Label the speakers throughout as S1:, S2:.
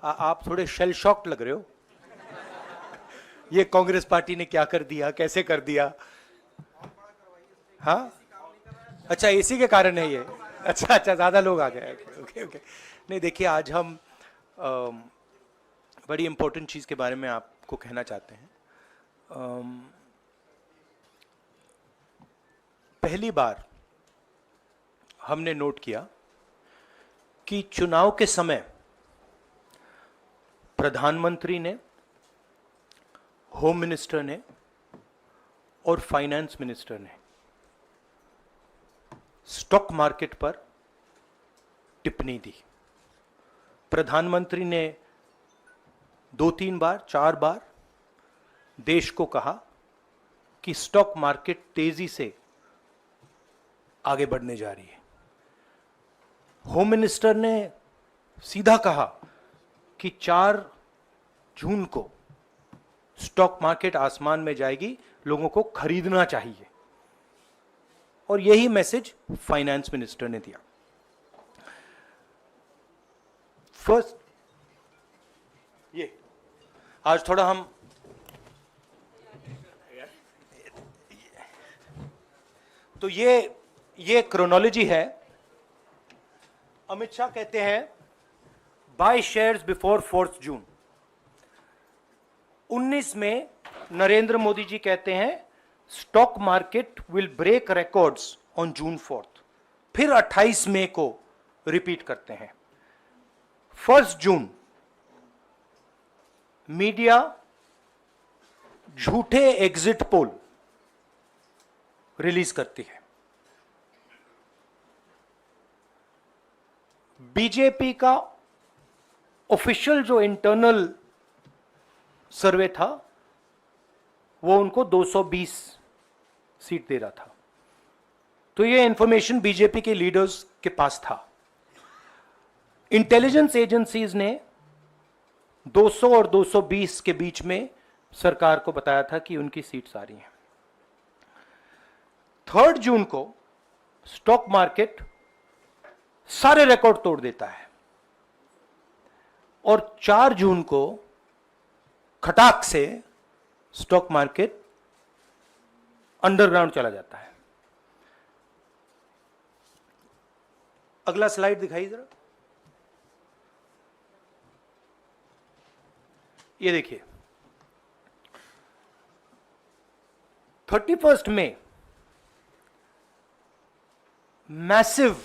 S1: आप थोड़े shell shocked लग रहे हो। ये कांग्रेस पार्टी ने क्या कर दिया, कैसे कर दिया? हाँ, अच्छा इसी के कारण है ये। अच्छा अच्छा, ज्यादा लोग आ गए। Okay okay. नहीं देखिए, आज हम बड़ी इंपॉर्टेंट चीज के बारे में आपको कहना चाहते हैं। पहली बार हमने नोट किया कि चुनाव के समय प्रधानमंत्री ने, होम मिनिस्टर ने और फाइनेंस मिनिस्टर ने स्टॉक मार्केट पर टिप्पणी दी। प्रधानमंत्री ने 2-3 बार, 4 बार देश को कहा कि स्टॉक मार्केट तेजी से आगे बढ़ने जा रही है। होम मिनिस्टर ने सीधा कहा कि 4 जून को स्टॉक मार्केट आसमान में जाएगी, लोगों को खरीदना चाहिए। और यही मैसेज फाइनेंस मिनिस्टर ने दिया। फर्स्ट, ये आज थोड़ा हम तो ये क्रोनोलॉजी है। अमित शाह कहते हैं बाय शेयर्स बिफोर 4 जून। 19 में नरेंद्र मोदी जी कहते हैं stock market will break records on June 4। फिर 28 मई को रिपीट करते हैं। 1 जून मीडिया झूठे एग्जिट पोल रिलीज करती है। बीजेपी का ऑफिशियल जो इंटरनल सर्वे था वो उनको 220 सीट दे रहा था। तो ये इंफॉर्मेशन बीजेपी के लीडर्स के पास था। इंटेलिजेंस एजेंसीज ने 200 और 220 के बीच में सरकार को बताया था कि उनकी सीट्स आ रही हैं। 3 जून को स्टॉक मार्केट सारे रिकॉर्ड तोड़ देता है और 4 जून को खटाक से स्टॉक मार्केट अंडरग्राउंड चला जाता है। अगला स्लाइड दिखाइए जरा। ये देखिए, 31 मई massive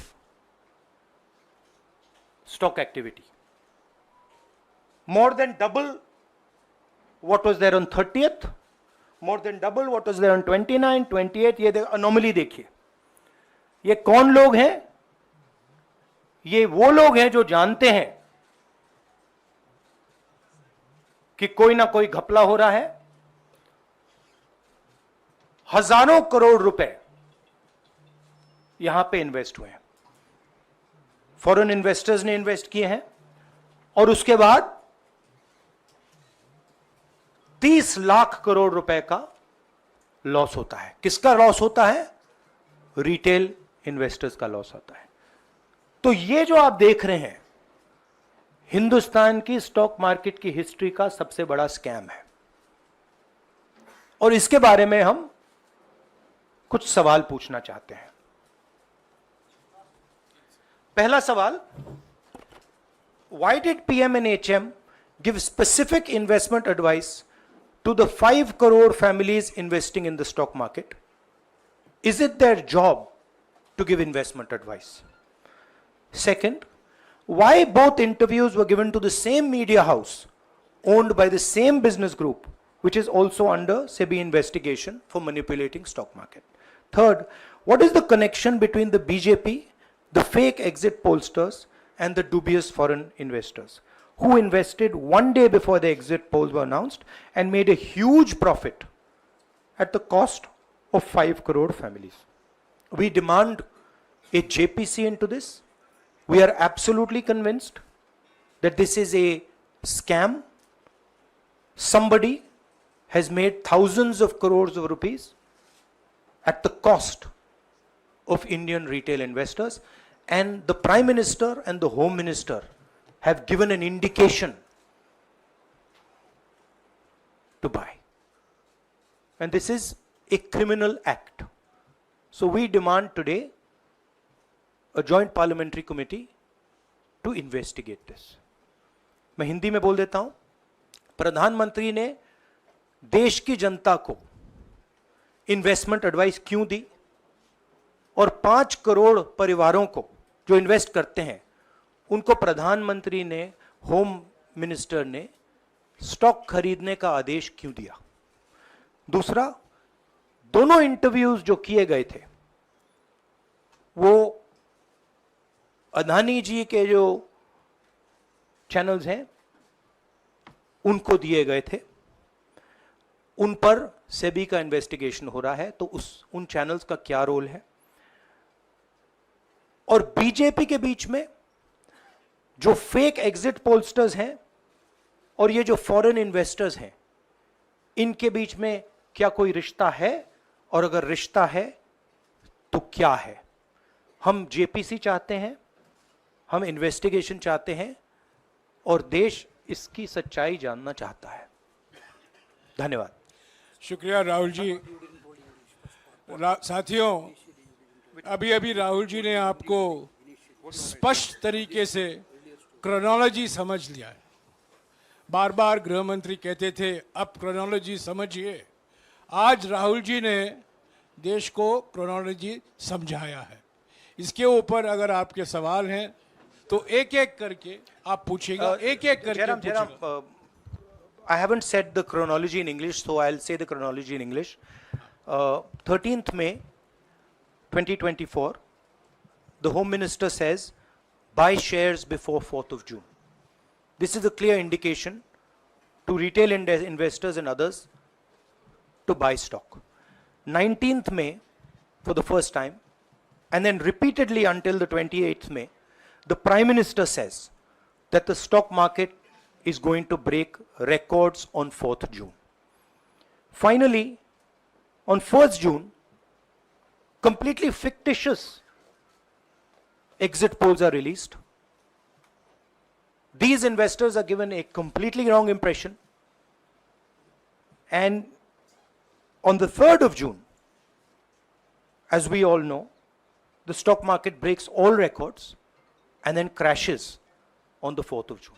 S1: stock activity, more than double what was there on 30th, more than double what was there on 29, 28. ये अनोमली देखिए। ये कौन लोग हैं? ये वो लोग हैं जो जानते हैं कि कोई ना कोई घपला हो रहा है। हजारों करोड़ रुपए यहां पे इन्वेस्ट हुए हैं, फॉरेन इन्वेस्टर्स ने इन्वेस्ट किए हैं। और उसके बाद 30 लाख करोड़ रुपए का लॉस होता है। किसका लॉस होता है? रिटेल इन्वेस्टर्स का लॉस होता है। तो ये जो आप देख रहे हैं हिंदुस्तान की स्टॉक मार्केट की हिस्ट्री का सबसे बड़ा स्कैम है। और इसके बारे में हम कुछ सवाल पूछना चाहते हैं। पहला सवाल, why did PM&HM give specific investment advice to the 5 crore families investing in the stock market? Is it their job to give investment advice? Second, why both interviews were given to the same media house owned by the same business group which is also under SEBI investigation for manipulating stock market? Third, what is the connection between the BJP, the fake exit pollsters and the dubious foreign investors who invested 1 day before the exit polls were announced and made a huge profit at the cost of 5 crore families? We demand a JPC into this. We are absolutely convinced that this is a scam. Somebody has made thousands of crores of rupees at the cost of Indian retail investors, and the Prime Minister and the Home Minister have given an indication to buy. And this is a criminal act. So we demand today a joint parliamentary committee to investigate this. मैं हिंदी में बोल देता हूं, प्रधानमंत्री ने देश की जनता को इन्वेस्टमेंट एडवाइस क्यों दी, और 5 करोड़ परिवारों को जो इन्वेस्ट करते हैं उनको प्रधानमंत्री ने, होम मिनिस्टर ने स्टॉक खरीदने का आदेश क्यों दिया। दूसरा, दोनों इंटरव्यूज जो किए गए थे वो अदानी जी के जो चैनल्स हैं उनको दिए गए थे, उन पर सेबी का इन्वेस्टिगेशन हो रहा है, तो उन चैनल्स का क्या रोल है। और बीजेपी के बीच में जो फेक एग्जिट पोलस्टर्स हैं और ये जो फॉरेन इन्वेस्टर्स हैं, इनके बीच में क्या कोई रिश्ता है, और अगर रिश्ता है तो क्या है। हम जेपीसी चाहते हैं, हम इन्वेस्टिगेशन चाहते हैं, और देश इसकी सच्चाई जानना चाहता है। धन्यवाद।
S2: शुक्रिया राहुल जी। साथियों, अभी राहुल जी ने आपको स्पष्ट तरीके से क्रोनोलॉजी समझ लिया है। बार बार गृह मंत्री कहते थे अब क्रोनोलॉजी समझिए। आज राहुल जी ने देश को क्रोनोलॉजी समझाया है। इसके ऊपर अगर आपके सवाल हैं तो एक एक करके आप पूछेगा, एक एक करके पूछेगा।
S1: I haven't said the chronology in English, so I'll say the chronology in English. 13th May 2024, the Home Minister says, buy shares before 4th of June. This is a clear indication to retail investors and others to buy stock. 19th May, for the first time, and then repeatedly until the 28th May, the Prime Minister says that the stock market is going to break records on 4th June. Finally, on 1st June, completely fictitious exit polls are released. These investors are given a completely wrong impression. And on the 3rd of June, as we all know, the stock market breaks all records and then crashes on the 4th of June.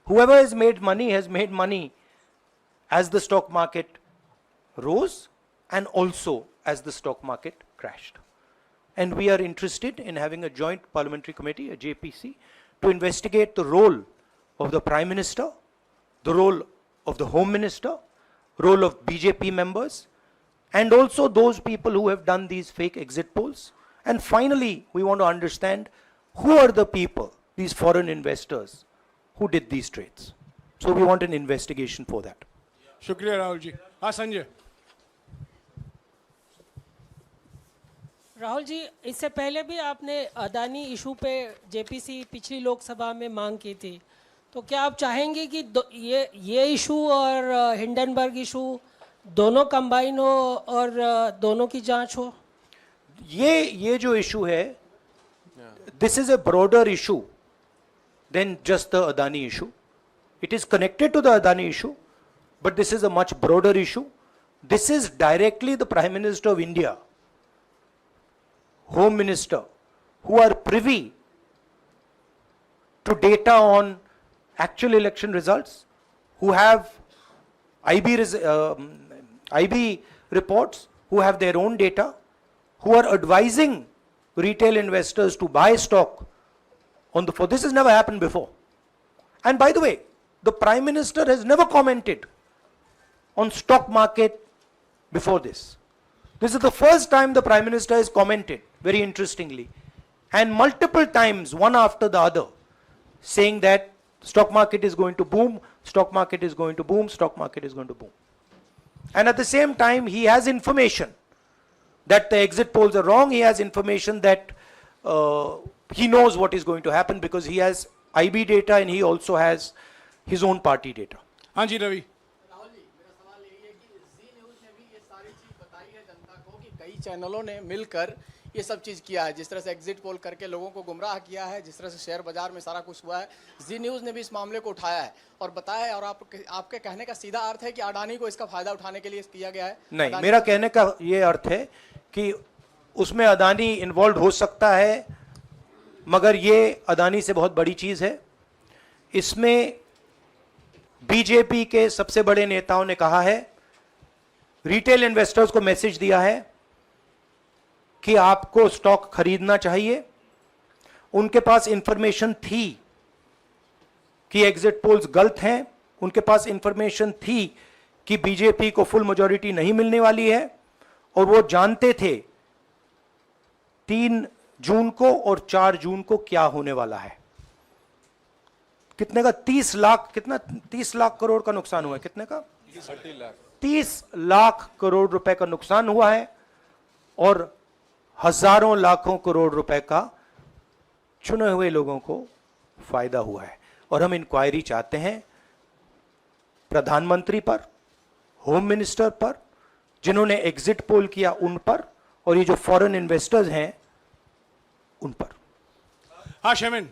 S1: Whoever has made money as the stock market rose and also as the stock market crashed. And we are interested in having a joint parliamentary committee, a JPC, to investigate the role of the Prime Minister, the role of the Home Minister, role of BJP members, and also those people who have done these fake exit polls. And finally, we want to understand who are the people, these foreign investors, who did these trades. So we want an investigation for that.
S2: शुक्रिया राहुल जी। हाँ संजय।
S3: राहुल जी, इससे पहले भी आपने Adani issue पे JPC पिछली लोकसभा में मांग की थी, तो क्या आप चाहेंगे कि ये इशू और हिंडनबर्ग इशू दोनों कंबाइन हो और दोनों की जांच हो?
S1: ये जो इशू है, this is a broader issue than just the Adani issue. It is connected to the Adani issue, but this is a much broader issue. This is directly the Prime Minister of India, Home Minister, who are privy to data on actual election results, who have IB reports, who have their own data, who are advising retail investors to buy stock on the 4th. This has never happened before. And by the way, the Prime Minister has never commented on stock market before this. This is the first time the Prime Minister has commented, very interestingly, and multiple times, one after the other, saying that stock market is going to boom, stock market is going to boom, stock market is going to boom. And at the same time, he has information that the exit polls are wrong. He has information that he knows what is going to happen because he has IB data and he also has his own party data.
S2: हाँ जी रवि।
S4: राहुल जी, मेरा सवाल यही है कि जी news ने भी ये सारी चीज बताई है जनता को कि कई चैनलों ने मिलकर ये सब चीज़ किया है, जिस तरह से एग्जिट पोल करके लोगों को गुमराह किया है, जिस तरह से शेयर बाजार में सारा कुछ हुआ है, जी न्यूज़ ने भी इस मामले को उठाया है और बताया है। और आपके कहने का सीधा अर्थ है कि अडानी को इसका फायदा उठाने के लिए किया गया है?
S1: नहीं, मेरा कहने का ये अर्थ है कि उसमें अदानी इन्वॉल्व हो सकता है, मगर ये अदानी से बहुत बड़ी चीज है। इसमें बीजेपी के सबसे बड़े नेताओं ने कहा है, रिटेल इन्वेस्टर्स को मैसेज दिया है कि आपको स्टॉक खरीदना चाहिए। उनके पास इंफॉर्मेशन थी कि एग्जिट पोल्स गलत हैं, उनके पास इंफॉर्मेशन थी कि बीजेपी को फुल मेजॉरिटी नहीं मिलने वाली है, और वो जानते थे 3 जून को और 4 जून को क्या होने वाला है। कितने का 30 लाख, कितना 30 लाख करोड़ का नुकसान हुआ है? कितने का? 30 लाख करोड़ रुपए का नुकसान हुआ है और हजारों लाखों करोड़ रुपए का चुने हुए लोगों को फायदा हुआ है। और हम इंक्वायरी चाहते हैं प्रधानमंत्री पर, होम मिनिस्टर पर, जिन्होंने एग्जिट पोल किया उन पर, और ये जो फॉरेन इन्वेस्टर्स हैं उन पर।
S2: हाँ शेमिन,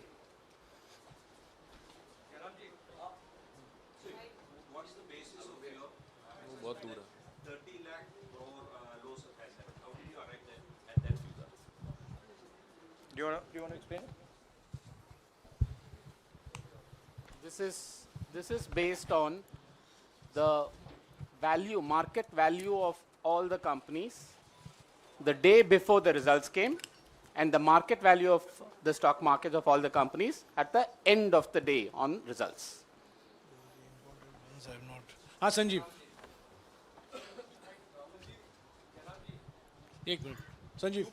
S1: Do you want to explain it?
S4: This is based on the value, market value of all the companies the day before the results came, and the market value of the stock market of all the companies at the end of the day on results.
S2: हाँ संजीव, एक minute Sanjeev.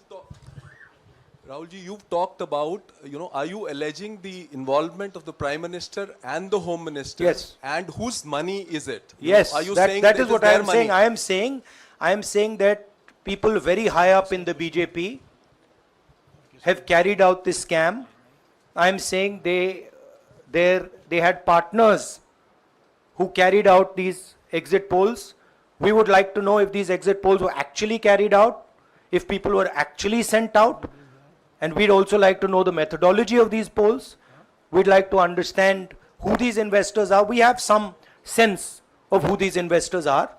S5: Rahulji, you've talked about, are you alleging the involvement of the Prime Minister and the Home Minister?
S1: Yes.
S5: And whose money is it?
S1: Yes,
S5: Are you
S1: that,
S5: saying
S1: that
S5: that
S1: is
S5: it
S1: what
S5: their
S1: I am saying.
S5: money?
S1: I am saying that people very high up in the BJP have carried out this scam. I am saying they had partners who carried out these exit polls. We would like to know if these exit polls were actually carried out, if people were actually sent out. And we'd also like to know the methodology of these polls. We'd like to understand who these investors are. We have some sense of who these investors are.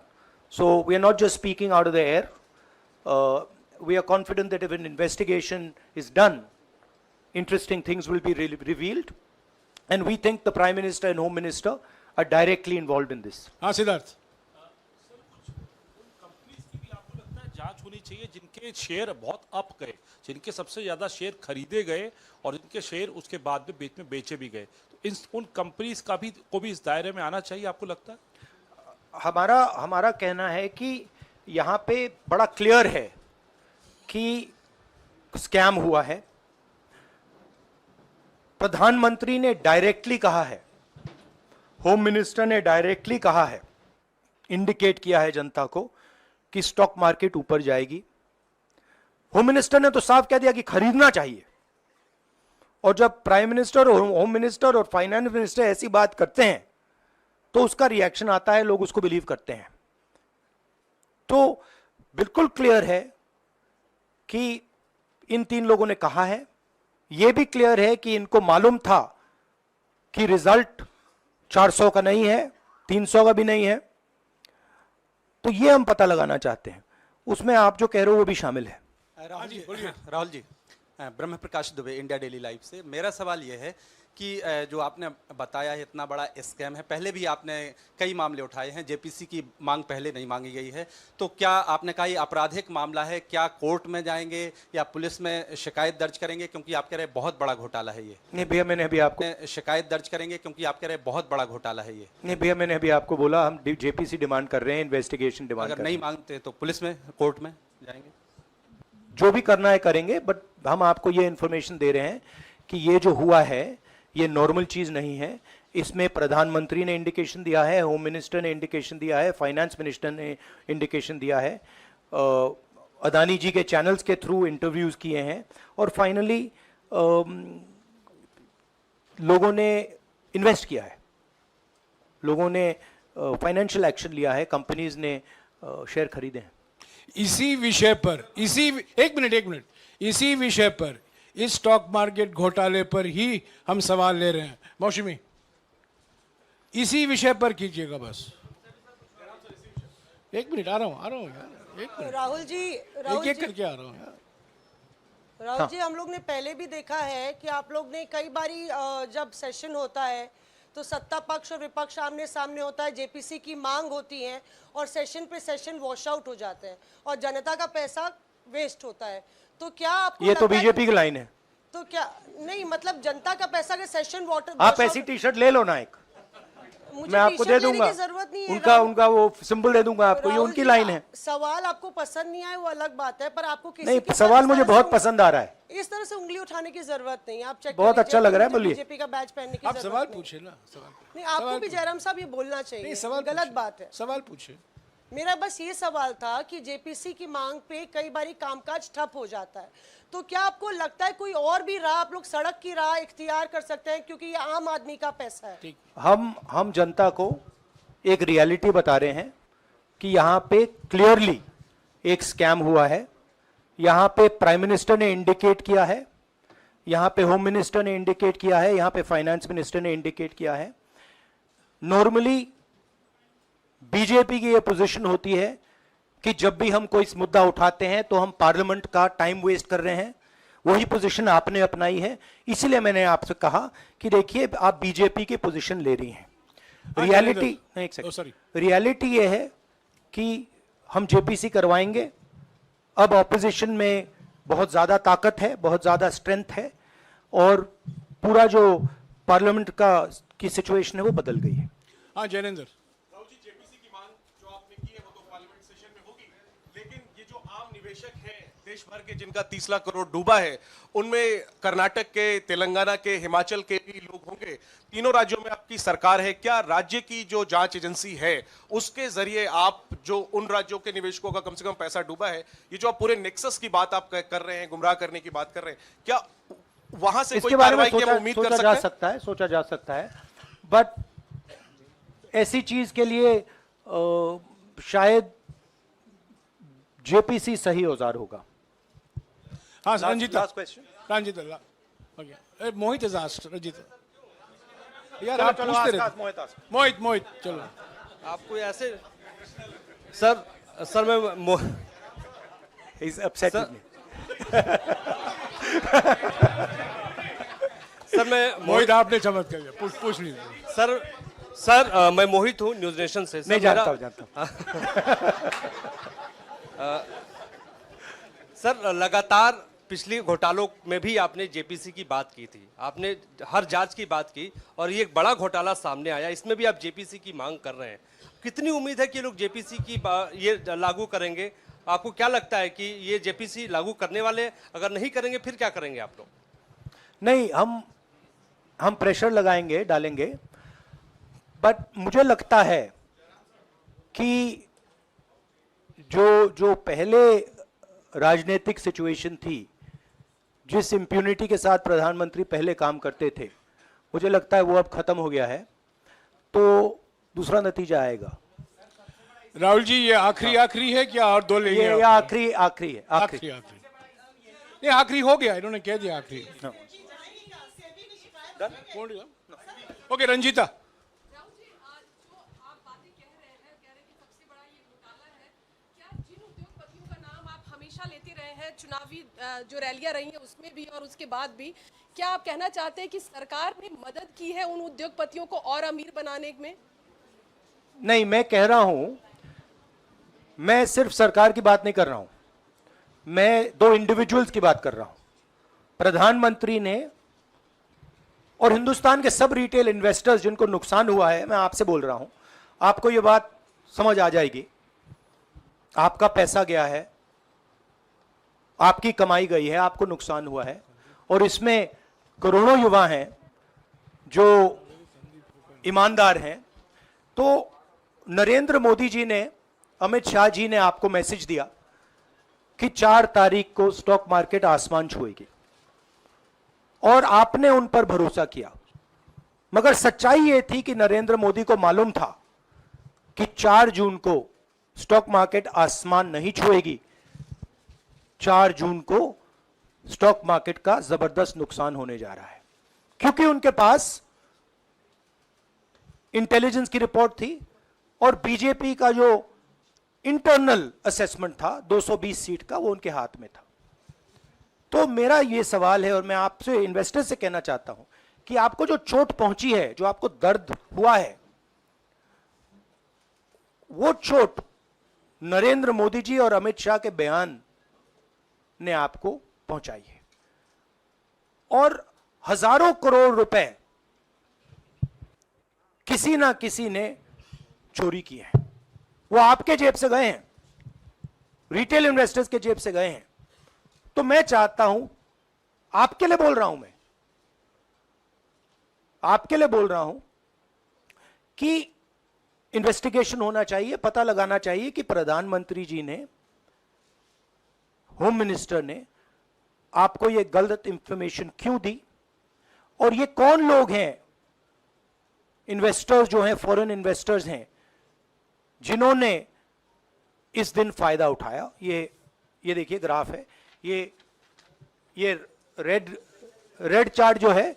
S1: So we are not just speaking out of the air. We are confident that if an investigation is done, interesting things will be revealed. And we think the Prime Minister and Home Minister are directly involved in this.
S2: हाँ Siddharth,
S6: companies की भी आपको लगता है जांच होनी चाहिए जिनके शेयर बहुत अप गए, जिनके सबसे ज्यादा शेयर खरीदे गए और जिनके शेयर उसके बाद में बीच में बेचे भी गए, तो उन कंपनीज का भी को भी इस दायरे में आना चाहिए, आपको लगता है?
S1: हमारा कहना है कि यहाँ पे बड़ा क्लियर है कि स्कैम हुआ है। प्रधानमंत्री ने डायरेक्टली कहा है, होम मिनिस्टर ने डायरेक्टली कहा है, इंडिकेट किया है जनता को कि स्टॉक मार्केट ऊपर जाएगी। होम मिनिस्टर ने तो साफ कह दिया कि खरीदना चाहिए। और जब प्राइम मिनिस्टर और होम मिनिस्टर और फाइनेंस मिनिस्टर ऐसी बात करते हैं तो उसका रिएक्शन आता है, लोग उसको बिलीव करते हैं। तो बिल्कुल क्लियर है कि इन 3 लोगों ने कहा है। यह भी क्लियर है कि इनको मालूम था कि रिजल्ट 400 का नहीं है, 300 का भी नहीं है। तो ये हम पता लगाना चाहते हैं, उसमें आप जो कह रहे हो वो भी शामिल है।
S7: राहुल जी, ब्रह्म प्रकाश दुबे, इंडिया डेली लाइफ से। मेरा सवाल यह है कि जो आपने बताया है इतना बड़ा स्कैम है, पहले भी आपने कई मामले उठाए हैं, जेपीसी की मांग पहले नहीं मांगी गई है, तो क्या आपने कहा ये आपराधिक मामला है, क्या कोर्ट में जाएंगे या पुलिस में शिकायत दर्ज करेंगे, क्योंकि आप कह रहे बहुत बड़ा घोटाला है ये?
S1: नहीं भैया, मैंने अभी आपको
S7: शिकायत दर्ज करेंगे क्योंकि आप कह रहे बहुत बड़ा घोटाला है ये?
S1: नहीं भैया, मैंने अभी आपको बोला हम जेपीसी डिमांड कर रहे हैं, इन्वेस्टिगेशन डिमांड
S7: अगर नहीं मांगते तो पुलिस में, कोर्ट में जाएंगे?
S1: जो भी करना है करेंगे, बट हम आपको ये इंफॉर्मेशन दे रहे हैं कि ये जो हुआ है ये नॉर्मल चीज नहीं है। इसमें प्रधानमंत्री ने इंडिकेशन दिया है, होम मिनिस्टर ने इंडिकेशन दिया है, फाइनेंस मिनिस्टर ने इंडिकेशन दिया है, अदानी जी के चैनल्स के थ्रू इंटरव्यूज किए हैं, और फाइनली लोगों ने इन्वेस्ट किया है, लोगों ने फाइनेंशियल एक्शन लिया है, कंपनीज ने शेयर खरीदे हैं।
S2: इसी विषय पर एक मिनट इसी विषय पर, इस स्टॉक मार्केट घोटाले पर ही हम सवाल ले रहे हैं। मौसमी, इसी विषय पर कीजिएगा बस। एक मिनट, आ रहा हूं यार, एक मिनट,
S8: राहुल जी,
S2: एक करके आ रहा हूं यार।
S8: राहुल जी, हम लोग ने पहले भी देखा है कि आप लोग ने कई बारी जब सेशन होता है तो सत्ता पक्ष और विपक्ष आमने सामने होता है, जेपीसी की मांग होती है और सेशन पे सेशन वॉश आउट हो जाते हैं और जनता का पैसा वेस्ट होता है। तो क्या आपको
S1: ये तो
S8: लगता है
S1: बीजेपी की लाइन है।
S8: तो क्या नहीं, मतलब जनता का पैसा के सेशन वाटर
S1: आप ऐसी टी शर्ट ले लो ना एक,
S8: मुझे
S1: मैं आपको
S8: टी-शर्ट
S1: दे
S8: लेने
S1: दूंगा,
S8: की जरूरत नहीं है।
S1: उनका उनका वो सिंबल दे दूंगा आपको, ये
S8: राहुल
S1: उनकी
S8: जी,
S1: लाइन है।
S8: सवाल आपको पसंद नहीं आए वो अलग बात है, पर आपको किसी
S1: नहीं,
S8: के
S1: सवाल
S8: साथ
S1: मुझे
S8: इस तरह
S1: बहुत
S8: से
S1: पसंद आ रहा है।
S8: इस तरह से उंगली उठाने की जरूरत नहीं है। आप चेक
S1: बहुत अच्छा लग रहा है, बोलिए।
S8: बीजेपी का बैच पहनने की
S2: आप
S8: जरूरत
S2: सवाल
S8: नहीं।
S2: पूछे ना, सवाल
S8: नहीं, आपको भी जयराम साहब ये बोलना चाहिए,
S2: नहीं, सवाल
S8: गलत
S2: पूछिए,
S8: बात है।
S2: सवाल पूछे।
S8: मेरा बस ये सवाल था कि जेपीसी की मांग पे कई बारी कामकाज ठप हो जाता है, तो क्या आपको लगता है कोई और भी राह आप लोग सड़क की राह इख्तियार कर सकते हैं, क्योंकि ये आम आदमी का पैसा है।
S1: हम जनता को एक रियलिटी बता रहे हैं कि यहाँ पे क्लियरली एक स्कैम हुआ है। यहाँ पे प्राइम मिनिस्टर ने इंडिकेट किया है, यहाँ पे होम मिनिस्टर ने इंडिकेट किया है, यहाँ पे फाइनेंस मिनिस्टर ने इंडिकेट किया है। नॉर्मली बीजेपी की ये पोजीशन होती है कि जब भी हम कोई मुद्दा उठाते हैं तो हम पार्लियामेंट का टाइम वेस्ट कर रहे हैं। वही पोजीशन आपने अपनाई है, इसीलिए मैंने आपसे कहा कि देखिए आप बीजेपी की पोजीशन ले रही हैं। रियलिटी एक सेकंड, रियलिटी ये है कि हम जेपीसी करवाएंगे। अब ऑपोजिशन में बहुत ज्यादा ताकत है, बहुत ज्यादा स्ट्रेंथ है और पूरा जो पार्लियामेंट का की सिचुएशन है वो बदल गई है।
S2: हाँ जैनेंद्र,
S9: राहुल जी, जेपीसी की मांग जो आपने की है वो तो पार्लियामेंट सेशन में होगी, लेकिन ये जो आम निवेशक हैं देश भर के जिनका 30 लाख करोड़ डूबा है, उनमें कर्नाटक के, तेलंगाना के, हिमाचल के भी लोग होंगे। तीनों राज्यों में आपकी सरकार है, क्या राज्य की जो जांच एजेंसी है उसके जरिए आप जो उन राज्यों के निवेशकों का कम से कम पैसा डूबा है, ये जो आप पूरे नेक्सस की बात आप कर रहे हैं, गुमराह करने की बात कर रहे हैं, क्या वहां से कोई
S1: इसके बारे में
S9: कार्रवाई की हम उम्मीद कर
S1: सोचा
S9: सकते
S1: जा
S9: हैं?
S1: सकता है, सोचा जा सकता है, बट ऐसी चीज के लिए शायद जेपीसी सही औजार होगा।
S2: हाँ Ranjita,
S1: last question.
S2: Ranjita, okay, Mohit is asked, Ranjita यार आप पूछते रहे। मोहित चलो।
S10: आपको ऐसे सर मैं
S1: He's upset with me.
S10: Sir मैं
S2: मोहित आपने चमत्कार किया, पूछ लीजिए।
S10: सर मैं मोहित हूँ, न्यूज नेशन से। सर,
S1: नहीं जानता हूँ।
S10: सर लगातार पिछले घोटालों में भी आपने जेपीसी की बात की थी, आपने हर जांच की बात की और ये एक बड़ा घोटाला सामने आया, इसमें भी आप जेपीसी की मांग कर रहे हैं। कितनी उम्मीद है कि लोग जेपीसी की ये लागू करेंगे? आपको क्या लगता है कि ये जेपीसी लागू करने वाले अगर नहीं करेंगे फिर क्या करेंगे आप लोग?
S1: नहीं, हम प्रेशर लगाएंगे, डालेंगे, बट मुझे लगता है कि जो पहले राजनीतिक सिचुएशन थी, जिस इम्प्यूनिटी के साथ प्रधानमंत्री पहले काम करते थे, मुझे लगता है वो अब खत्म हो गया है, तो दूसरा नतीजा आएगा।
S2: राहुल जी, ये आखिरी है क्या और दो लेंगे?
S1: ये आखिरी है,
S2: आखिरी नहीं, आखिरी हो गया, इन्होंने कह दिया आखिरी। ओके रंजीता,
S11: चुनावी जो रैलियां रही हैं उसमें भी और उसके बाद भी, क्या आप कहना चाहते हैं कि सरकार ने मदद की है उन उद्योगपतियों को और अमीर बनाने में?
S1: नहीं, मैं कह रहा हूं, मैं सिर्फ सरकार की बात नहीं कर रहा हूं, मैं दो इंडिविजुअल्स की बात कर रहा हूं। प्रधानमंत्री ने और हिंदुस्तान के सब रिटेल इन्वेस्टर्स जिनको नुकसान हुआ है, मैं आपसे बोल रहा हूं, आपको यह बात समझ आ जाएगी। आपका पैसा गया है, आपकी कमाई गई है, आपको नुकसान हुआ है, और इसमें करोड़ों युवा हैं जो ईमानदार हैं। तो नरेंद्र मोदी जी ने, अमित शाह जी ने आपको मैसेज दिया कि 4 तारीख को स्टॉक मार्केट आसमान छुएगी, और आपने उन पर भरोसा किया। मगर सच्चाई यह थी कि नरेंद्र मोदी को मालूम था कि 4 जून को स्टॉक मार्केट आसमान नहीं छुएगी, 4 जून को स्टॉक मार्केट का जबरदस्त नुकसान होने जा रहा है, क्योंकि उनके पास इंटेलिजेंस की रिपोर्ट थी और बीजेपी का जो इंटरनल असेसमेंट था 220 सीट का, वो उनके हाथ में था। तो मेरा ये सवाल है और मैं आपसे इन्वेस्टर से कहना चाहता हूं कि आपको जो चोट पहुंची है, जो आपको दर्द हुआ है, वो चोट नरेंद्र मोदी जी और अमित शाह के बयान ने आपको पहुंचाई है। और हजारों करोड़ रुपए किसी ना किसी ने चोरी की है, वो आपके जेब से गए हैं, रिटेल इन्वेस्टर्स के जेब से गए हैं। तो मैं चाहता हूं, आपके लिए बोल रहा हूं, मैं आपके लिए बोल रहा हूं कि इन्वेस्टिगेशन होना चाहिए, पता लगाना चाहिए कि प्रधानमंत्री जी ने, होम मिनिस्टर ने आपको यह गलत इंफॉर्मेशन क्यों दी, और ये कौन लोग हैं, इन्वेस्टर्स जो हैं, फॉरेन इन्वेस्टर्स हैं, जिन्होंने इस दिन फायदा उठाया। ये देखिए ग्राफ है, ये रेड चार्ट जो है,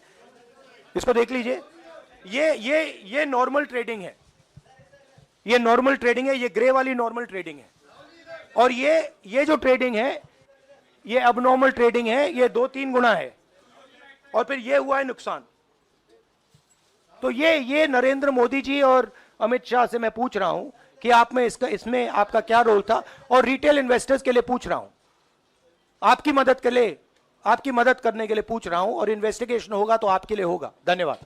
S1: इसको देख लीजिए। ये नॉर्मल ट्रेडिंग है, ये नॉर्मल ट्रेडिंग है, ये ग्रे वाली नॉर्मल ट्रेडिंग है, और ये जो ट्रेडिंग है ये अबनॉर्मल ट्रेडिंग है, ये 2-3 गुना है, और फिर ये हुआ है नुकसान। तो ये नरेंद्र मोदी जी और अमित शाह से मैं पूछ रहा हूं कि आप में इसमें आपका क्या रोल था, और रिटेल इन्वेस्टर्स के लिए पूछ रहा हूं, आपकी मदद करने के लिए पूछ रहा हूं, और इन्वेस्टिगेशन होगा तो आपके लिए होगा। धन्यवाद।